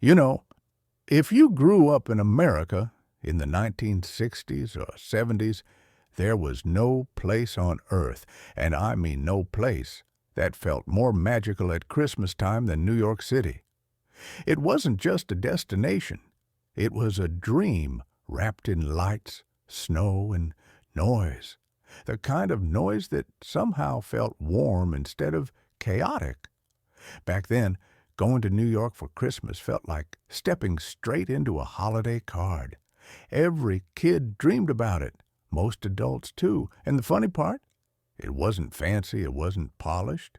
You know, if you grew up in America in the 1960s or 70s, there was no place on earth, and I mean no place, that felt more magical at Christmas time than New York City. It wasn't just a destination. It was a dream wrapped in lights, snow, and noise. The kind of noise that somehow felt warm instead of chaotic. Back then, going to New York for Christmas felt like stepping straight into a holiday card. Every kid dreamed about it, most adults too. And the funny part? It wasn't fancy, it wasn't polished.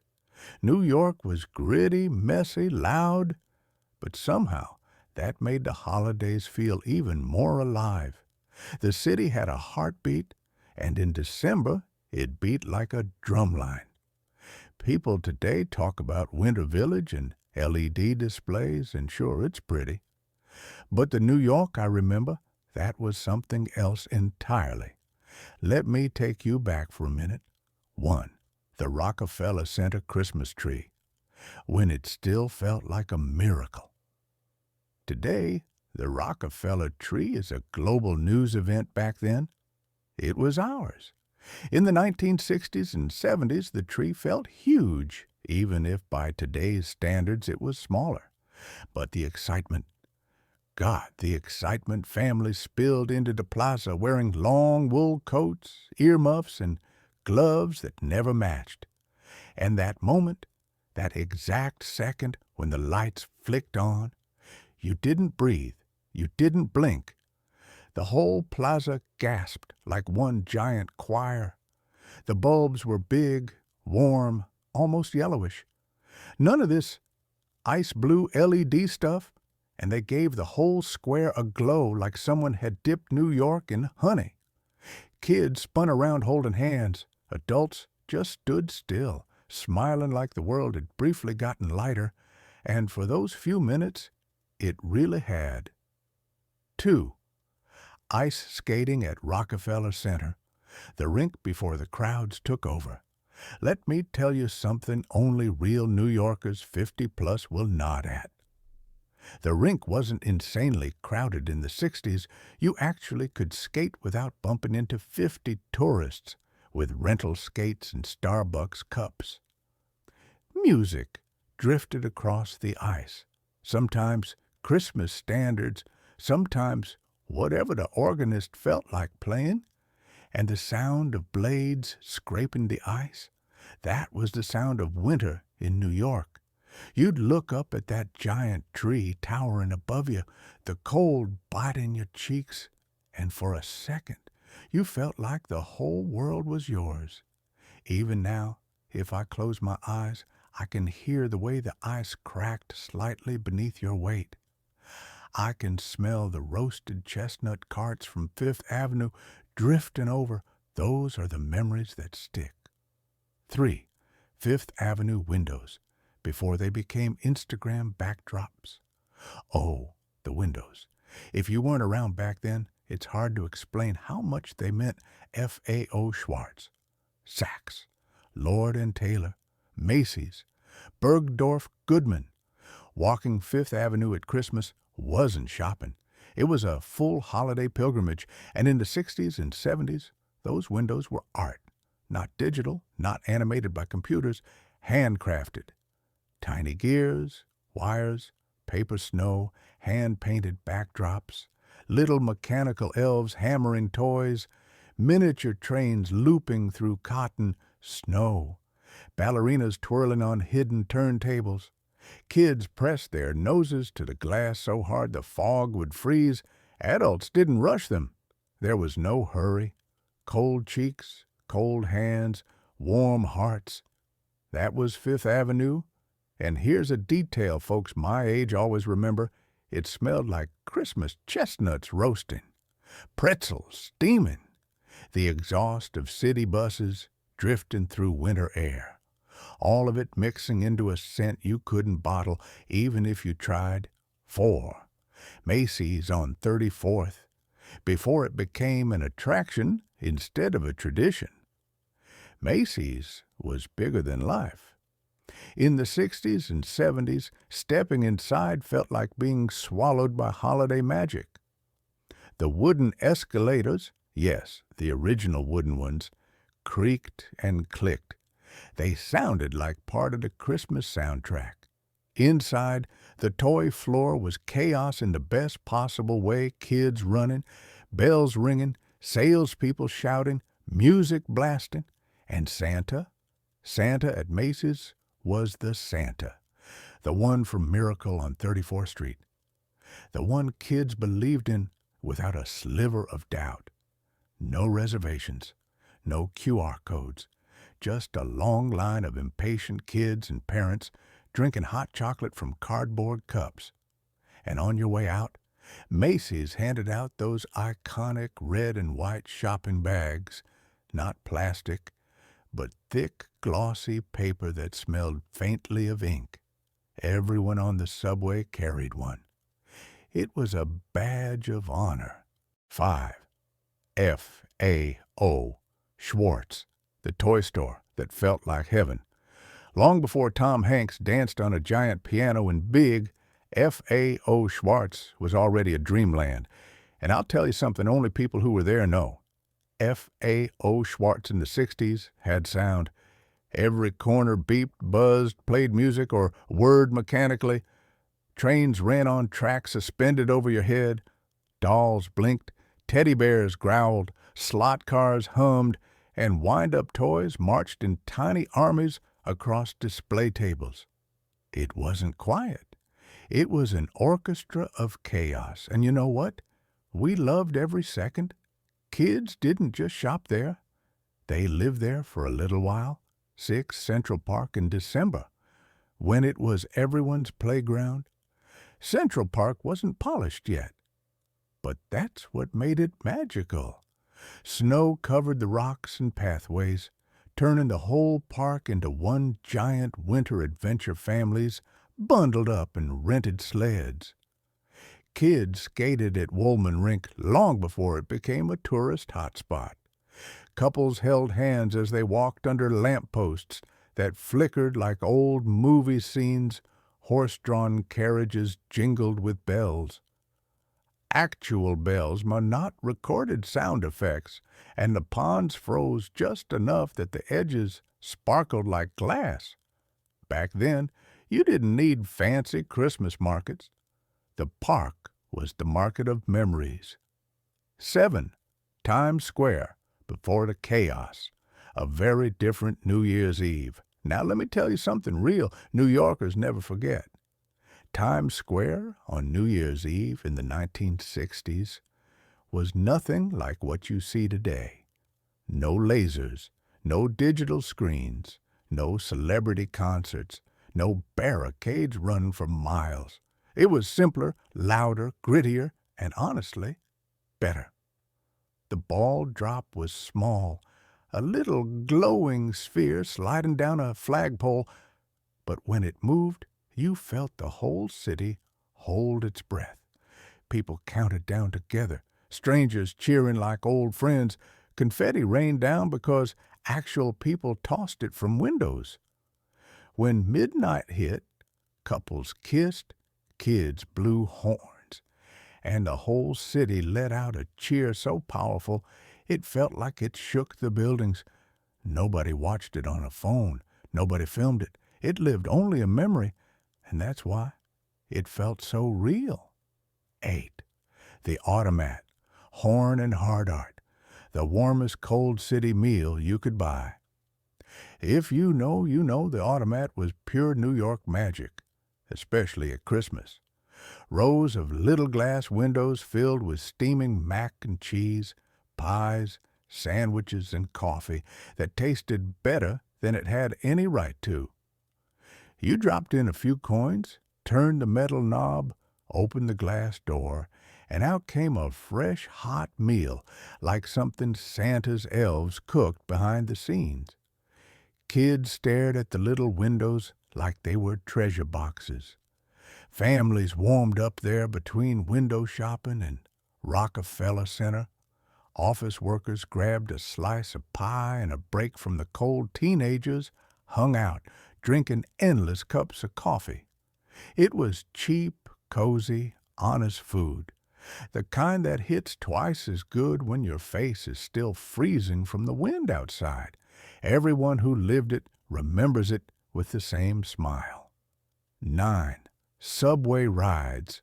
New York was gritty, messy, loud, but somehow that made the holidays feel even more alive. The city had a heartbeat, and in December it beat like a drumline. People today talk about Winter Village and LED displays, and sure, it's pretty. But the New York I remember, that was something else entirely. Let me take you back for a minute. 1. The Rockefeller Center Christmas tree, when it still felt like a miracle. Today, the Rockefeller tree is a global news event. Back then, it was ours. In the 1960s and 70s, the tree felt huge, even if by today's standards it was smaller. But the excitement, families spilled into the plaza wearing long wool coats, earmuffs, and gloves that never matched. And that moment, that exact second when the lights flicked on, you didn't breathe, you didn't blink. The whole plaza gasped like one giant choir. The bulbs were big, warm, almost yellowish. None of this ice blue LED stuff, and they gave the whole square a glow like someone had dipped New York in honey. Kids spun around holding hands. Adults just stood still, smiling like the world had briefly gotten lighter, and for those few minutes, it really had. 2. Ice skating at Rockefeller Center, the rink before the crowds took over. Let me tell you something only real New Yorkers 50-plus will nod at. The rink wasn't insanely crowded in the 60s. You actually could skate without bumping into 50 tourists with rental skates and Starbucks cups. Music drifted across the ice, sometimes Christmas standards, sometimes whatever the organist felt like playing, and the sound of blades scraping the ice, that was the sound of winter in New York. You'd look up at that giant tree towering above you, the cold biting your cheeks, and for a second you felt like the whole world was yours. Even now, if I close my eyes, I can hear the way the ice cracked slightly beneath your weight. I can smell the roasted chestnut carts from Fifth Avenue drifting over. Those are the memories that stick. 3. Fifth Avenue windows, before they became Instagram backdrops. Oh, the windows. If you weren't around back then, it's hard to explain how much they meant. FAO Schwarz, Saks, Lord & Taylor, Macy's, Bergdorf Goodman. Walking Fifth Avenue at Christmas wasn't shopping. It was a full holiday pilgrimage, and in the 60s and 70s, those windows were art. Not digital, not animated by computers, handcrafted. Tiny gears, wires, paper snow, hand-painted backdrops, little mechanical elves hammering toys, miniature trains looping through cotton, snow, ballerinas twirling on hidden turntables. Kids pressed their noses to the glass so hard the fog would freeze. Adults didn't rush them. There was no hurry. Cold cheeks, cold hands, warm hearts. That was Fifth Avenue. And here's a detail folks my age always remember. It smelled like Christmas chestnuts roasting, pretzels steaming, the exhaust of city buses drifting through winter air. All of it mixing into a scent you couldn't bottle even if you tried. 4. Macy's on 34th, before it became an attraction instead of a tradition. Macy's was bigger than life. In the 60s and 70s, stepping inside felt like being swallowed by holiday magic. The wooden escalators, yes, the original wooden ones, creaked and clicked. They sounded like part of the Christmas soundtrack. Inside, the toy floor was chaos in the best possible way, kids running, bells ringing, salespeople shouting, music blasting, and Santa at Macy's was the Santa, the one from Miracle on 34th Street, the one kids believed in without a sliver of doubt. No reservations, no QR codes, just a long line of impatient kids and parents drinking hot chocolate from cardboard cups. And on your way out, Macy's handed out those iconic red and white shopping bags, not plastic, but thick, glossy paper that smelled faintly of ink. Everyone on the subway carried one. It was a badge of honor. 5. FAO Schwarz, the toy store that felt like heaven. Long before Tom Hanks danced on a giant piano in Big, FAO Schwarz was already a dreamland. And I'll tell you something only people who were there know. FAO Schwarz in the 60s had sound. Every corner beeped, buzzed, played music, or whirred mechanically. Trains ran on tracks suspended over your head. Dolls blinked, teddy bears growled, slot cars hummed, and wind-up toys marched in tiny armies across display tables. It wasn't quiet. It was an orchestra of chaos. And you know what? We loved every second. Kids didn't just shop there. They lived there for a little while. 6 Central Park in December, when it was everyone's playground. Central Park wasn't polished yet, but that's what made it magical. Snow covered the rocks and pathways, turning the whole park into one giant winter adventure families bundled up in rented sleds. Kids skated at Woolman Rink long before it became a tourist hotspot. Couples held hands as they walked under lampposts that flickered like old movie scenes. Horse-drawn carriages jingled with bells. Actual bells, not recorded sound effects, and the ponds froze just enough that the edges sparkled like glass. Back then, you didn't need fancy Christmas markets. The park was the market of memories. 7. Times Square, before the chaos. A very different New Year's Eve. Now let me tell you something real New Yorkers never forget. Times Square on New Year's Eve in the 1960s was nothing like what you see today. No lasers, no digital screens, no celebrity concerts, no barricades run for miles. It was simpler, louder, grittier, and honestly, better. The ball drop was small, a little glowing sphere sliding down a flagpole, but when it moved, you felt the whole city hold its breath. People counted down together, strangers cheering like old friends. Confetti rained down because actual people tossed it from windows. When midnight hit, couples kissed, kids blew horns, and the whole city let out a cheer so powerful it felt like it shook the buildings. Nobody watched it on a phone. Nobody filmed it. It lived only a memory, and that's why it felt so real. 8. The Automat, horn and hard art, the warmest cold city meal you could buy. If you know, you know the Automat was pure New York magic, especially at Christmas. Rows of little glass windows filled with steaming mac and cheese, pies, sandwiches, and coffee that tasted better than it had any right to. You dropped in a few coins, turned the metal knob, opened the glass door, and out came a fresh, hot meal like something Santa's elves cooked behind the scenes. Kids stared at the little windows like they were treasure boxes. Families warmed up there between window shopping and Rockefeller Center. Office workers grabbed a slice of pie and a break from the cold. Teenagers hung out, drinking endless cups of coffee. It was cheap, cozy, honest food, the kind that hits twice as good when your face is still freezing from the wind outside. Everyone who lived it remembers it with the same smile. 9. Subway rides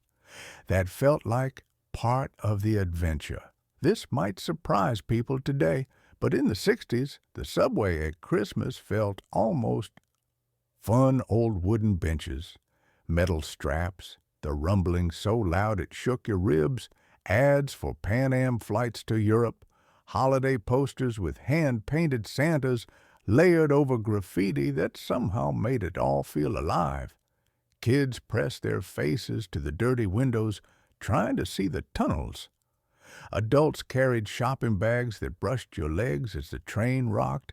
that felt like part of the adventure. This might surprise people today, but in the 60s, the subway at Christmas felt almost fun. Old wooden benches, metal straps, the rumbling so loud it shook your ribs, ads for Pan Am flights to Europe, holiday posters with hand-painted Santas layered over graffiti that somehow made it all feel alive. Kids pressed their faces to the dirty windows, trying to see the tunnels. Adults carried shopping bags that brushed your legs as the train rocked.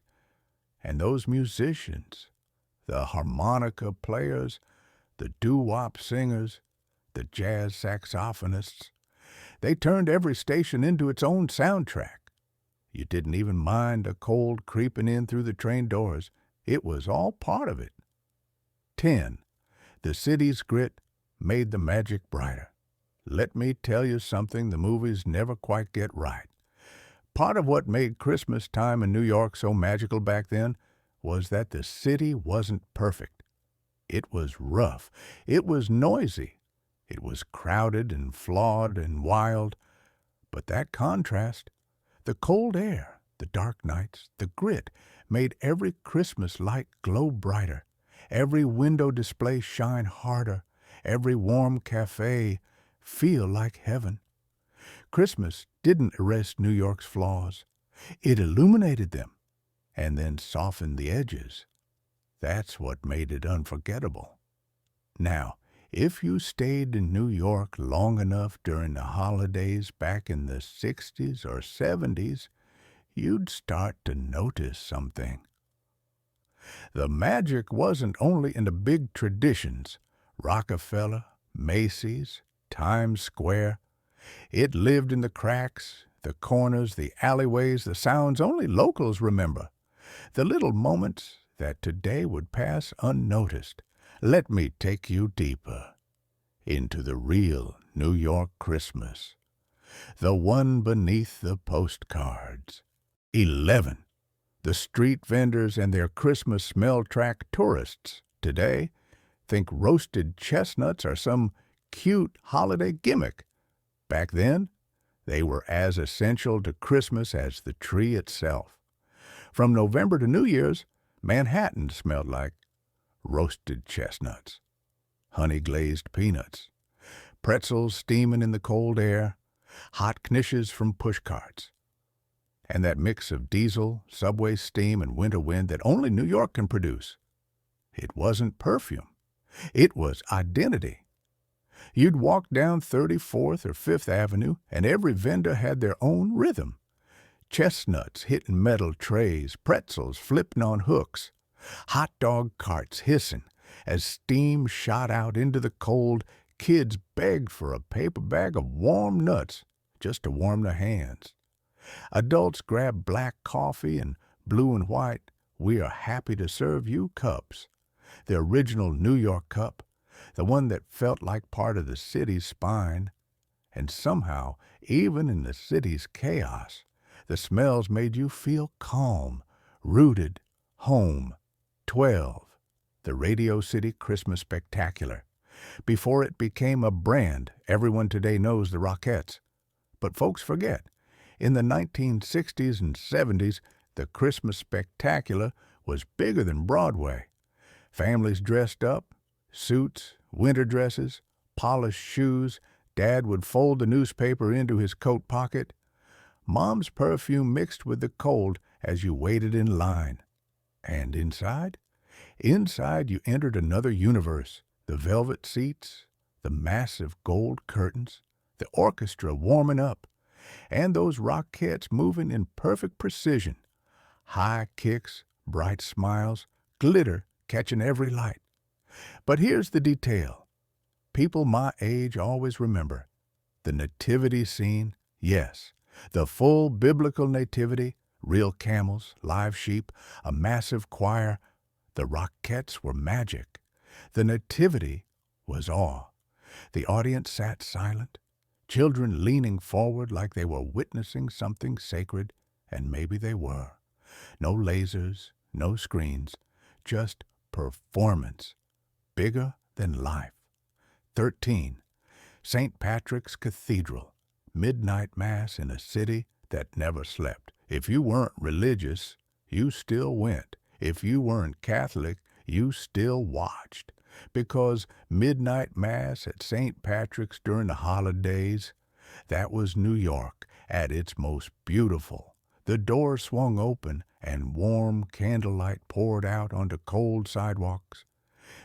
And those musicians, the harmonica players, the doo-wop singers, the jazz saxophonists, they turned every station into its own soundtrack. You didn't even mind a cold creeping in through the train doors. It was all part of it. 10. The city's grit made the magic brighter. Let me tell you something the movies never quite get right. Part of what made Christmas time in New York so magical back then was that the city wasn't perfect. It was rough. It was noisy. It was crowded and flawed and wild. But that contrast, the cold air, the dark nights, the grit, made every Christmas light glow brighter, every window display shine harder, every warm cafe feel like heaven. Christmas didn't erase New York's flaws. It illuminated them and then softened the edges. That's what made it unforgettable. Now, if you stayed in New York long enough during the holidays back in the 60s or 70s, you'd start to notice something. The magic wasn't only in the big traditions, Rockefeller, Macy's, Times Square. It lived in the cracks, the corners, the alleyways, the sounds only locals remember. The little moments that today would pass unnoticed. Let me take you deeper into the real New York Christmas, the one beneath the postcards. 11. The street vendors and their Christmas smell track tourists. Today, think roasted chestnuts are some cute holiday gimmick. Back then, they were as essential to Christmas as the tree itself. From November to New Year's, Manhattan smelled like roasted chestnuts, honey-glazed peanuts, pretzels steaming in the cold air, hot knishes from pushcarts, and that mix of diesel, subway steam, and winter wind that only New York can produce. It wasn't perfume. It was identity. You'd walk down 34th or 5th Avenue, and every vendor had their own rhythm. Chestnuts hitting metal trays, pretzels flipping on hooks, hot dog carts hissing as steam shot out into the cold. Kids begged for a paper bag of warm nuts just to warm their hands. Adults grabbed black coffee and blue and white, "We are happy to serve you" cups. The original New York cup, the one that felt like part of the city's spine. And somehow, even in the city's chaos, the smells made you feel calm, rooted, home. 12. The Radio City Christmas Spectacular. Before it became a brand, everyone today knows the Rockettes. But folks forget, in the 1960s and 70s, the Christmas Spectacular was bigger than Broadway. Families dressed up, suits, winter dresses, polished shoes. Dad would fold the newspaper into his coat pocket. Mom's perfume mixed with the cold as you waited in line. And inside? Inside you entered another universe. The velvet seats, the massive gold curtains, the orchestra warming up, and those Rockettes moving in perfect precision. High kicks, bright smiles, glitter catching every light. But here's the detail. People my age always remember. The nativity scene, yes, the full biblical nativity, real camels, live sheep, a massive choir, The Rockettes were magic. The Nativity was awe. The audience sat silent, children leaning forward like they were witnessing something sacred, and maybe they were. No lasers, no screens, just performance, bigger than life. 13. St. Patrick's Cathedral, midnight mass in a city that never slept. If you weren't religious, you still went. If you weren't Catholic, you still watched. Because midnight mass at St. Patrick's during the holidays, that was New York at its most beautiful. The doors swung open and warm candlelight poured out onto cold sidewalks.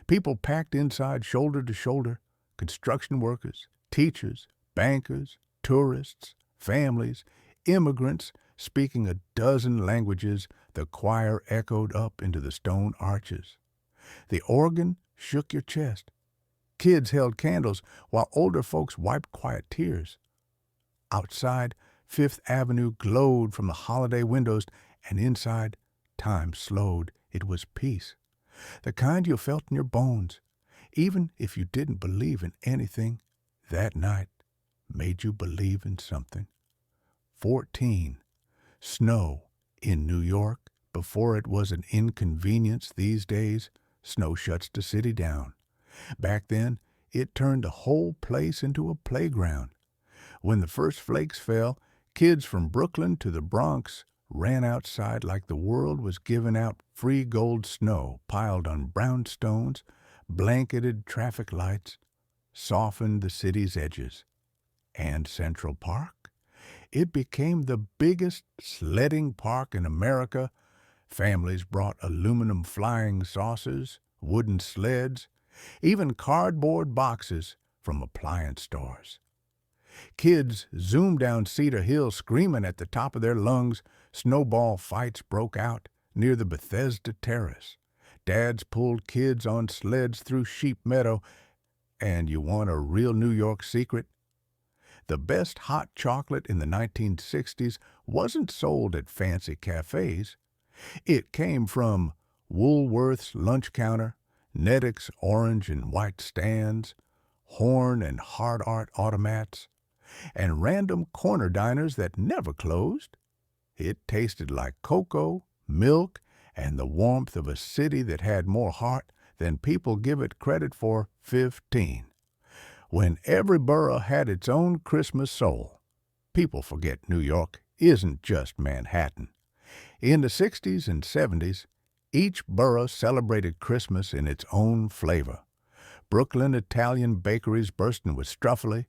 People packed inside shoulder to shoulder, construction workers, teachers, bankers, tourists, families, immigrants speaking a dozen languages. The choir echoed up into the stone arches. The organ shook your chest. Kids held candles while older folks wiped quiet tears. Outside, Fifth Avenue glowed from the holiday windows, and inside, time slowed. It was peace, the kind you felt in your bones. Even if you didn't believe in anything, that night made you believe in something. 14. Snow in New York. Before it was an inconvenience these days, snow shuts the city down. Back then, it turned the whole place into a playground. When the first flakes fell, kids from Brooklyn to the Bronx ran outside like the world was giving out free gold snow piled on brownstones, blanketed traffic lights, softened the city's edges. And Central Park? It became the biggest sledding park in America. Families brought aluminum flying saucers, wooden sleds, even cardboard boxes from appliance stores. Kids zoomed down Cedar Hill screaming at the top of their lungs. Snowball fights broke out near the Bethesda Terrace. Dads pulled kids on sleds through Sheep Meadow. And you want a real New York secret? The best hot chocolate in the 1960s wasn't sold at fancy cafes. It came from Woolworth's lunch counter, Nedick's orange and white stands, Horn and Hard Art automats, and random corner diners that never closed. It tasted like cocoa, milk, and the warmth of a city that had more heart than people give it credit for. 15. When every borough had its own Christmas soul. People forget New York isn't just Manhattan. In the 60s and 70s, each borough celebrated Christmas in its own flavor. Brooklyn Italian bakeries bursting with struffoli,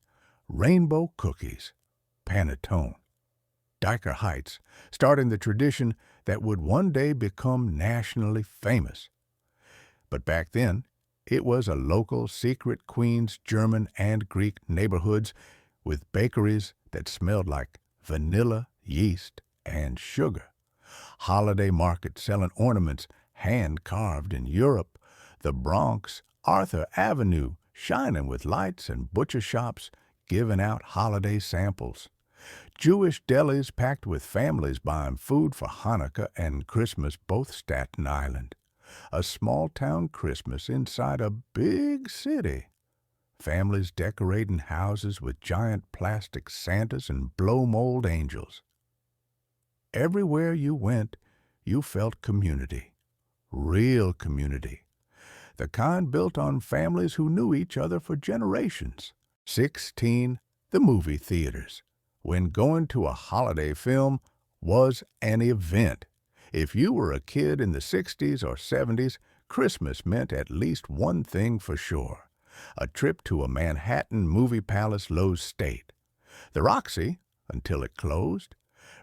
rainbow cookies, panettone. Dyker Heights, starting the tradition that would one day become nationally famous. But back then, it was a local secret Queens, German, and Greek neighborhoods with bakeries that smelled like vanilla, yeast, and sugar. Holiday markets selling ornaments hand-carved in Europe. The Bronx, Arthur Avenue, shining with lights, and butcher shops giving out holiday samples. Jewish delis packed with families buying food for Hanukkah and Christmas, both Staten Island. A small-town Christmas inside a big city. Families decorating houses with giant plastic Santas and blow-mold angels. Everywhere you went, you felt community. Real community. The kind built on families who knew each other for generations. 16. The movie theaters. When going to a holiday film was an event. If you were a kid in the 60s or 70s, Christmas meant at least one thing for sure: a trip to a Manhattan movie palace Lowe's State. The Roxy, until it closed.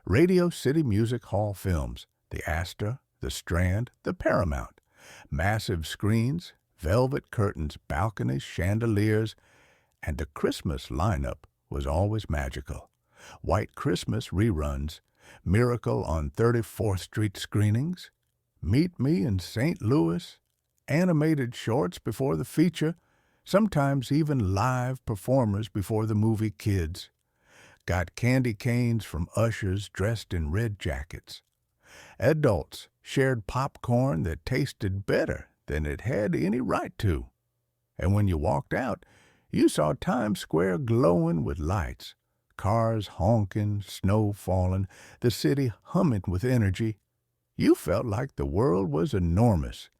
Radio City Music Hall Films, the Astor, the Strand, the Paramount. Massive screens, velvet curtains, balconies, chandeliers, and the Christmas lineup was always magical. White Christmas reruns, Miracle on 34th Street screenings, Meet Me in St. Louis, animated shorts before the feature, sometimes even live performers before the movie Kids. Got candy canes from ushers dressed in red jackets. Adults shared popcorn that tasted better than it had any right to. And when you walked out, you saw Times Square glowing with lights, cars honking, snow falling, the city humming with energy. You felt like the world was enormous,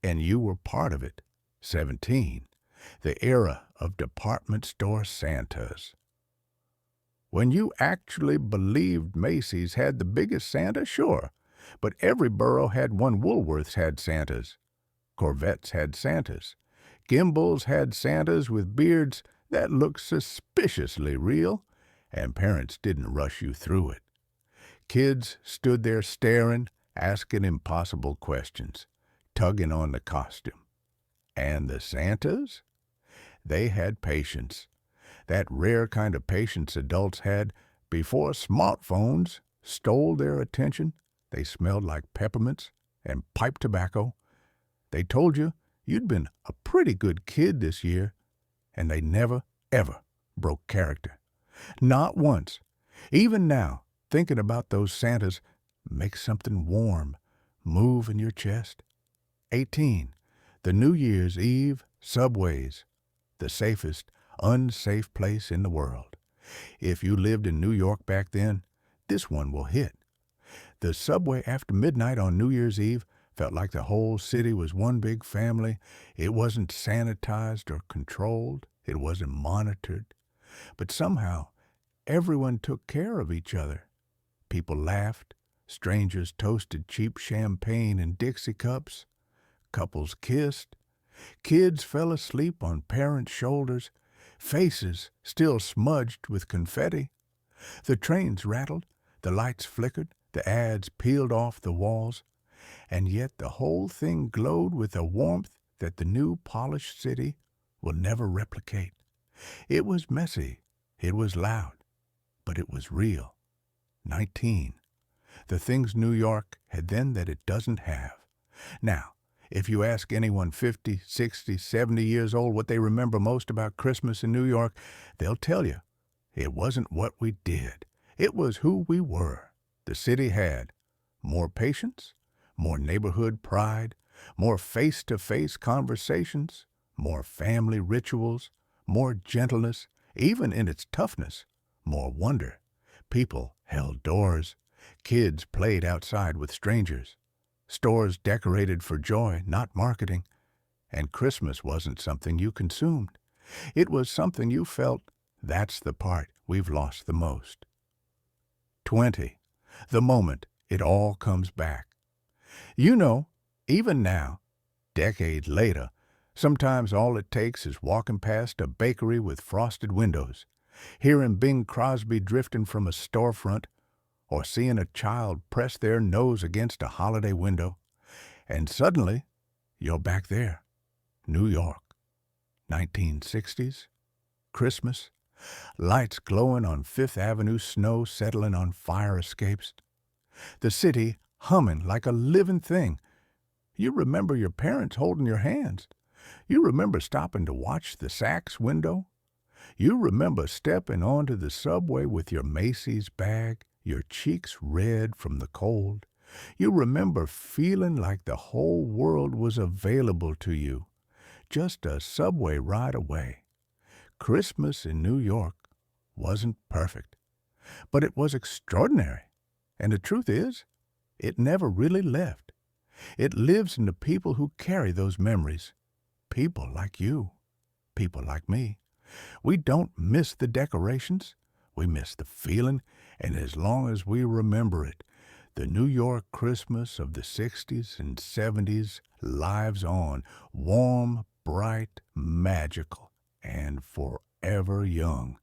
and you were part of it. 17. The era of department store Santas. When you actually believed Macy's had the biggest Santa, sure, but every borough had one. Woolworths had Santas. Corvettes had Santas. Gimbals had Santas with beards that looked suspiciously real, and parents didn't rush you through it. Kids stood there staring, asking impossible questions, tugging on the costume. And the Santas? They had patience. That rare kind of patience adults had before smartphones stole their attention. They smelled like peppermints and pipe tobacco. They told you you'd been a pretty good kid this year, and they never, ever broke character. Not once. Even now, thinking about those Santas makes something warm move in your chest. 18. The New Year's Eve subways. The safest, unsafe place in the world. If you lived in New York back then, this one will hit. The subway after midnight on New Year's Eve felt like the whole city was one big family. It wasn't sanitized or controlled. It wasn't monitored. But somehow, everyone took care of each other. People laughed. Strangers toasted cheap champagne in Dixie cups. Couples kissed. Kids fell asleep on parents' shoulders, faces still smudged with confetti. The trains rattled, the lights flickered, the ads peeled off the walls, and yet the whole thing glowed with a warmth that the new polished city will never replicate. It was messy, it was loud, but it was real. 19. The things New York had then that it doesn't have. Now, if you ask anyone 50, 60, 70 years old what they remember most about Christmas in New York, they'll tell you it wasn't what we did. It was who we were. The city had more patience, more neighborhood pride, more face-to-face conversations, more family rituals, more gentleness, even in its toughness, more wonder. People held doors. Kids played outside with strangers. Stores decorated for joy, not marketing. And Christmas wasn't something you consumed. It was something you felt. That's the part we've lost the most. 20. The moment it all comes back. You know, even now, decades later, sometimes all it takes is walking past a bakery with frosted windows, hearing Bing Crosby drifting from a storefront, or seeing a child press their nose against a holiday window, and suddenly you're back there. New York, 1960s, Christmas, lights glowing on Fifth Avenue, snow settling on fire escapes, the city humming like a living thing. You remember your parents holding your hands. You remember stopping to watch the Saks window. You remember stepping onto the subway with your Macy's bag, your cheeks red from the cold. You remember feeling like the whole world was available to you, just a subway ride away. Christmas in New York wasn't perfect, but it was extraordinary. And the truth is, it never really left. It lives in the people who carry those memories. People like you, people like me. We don't miss the decorations. We miss the feeling, and as long as we remember it, the New York Christmas of the 60s and 70s lives on, warm, bright, magical, and forever young.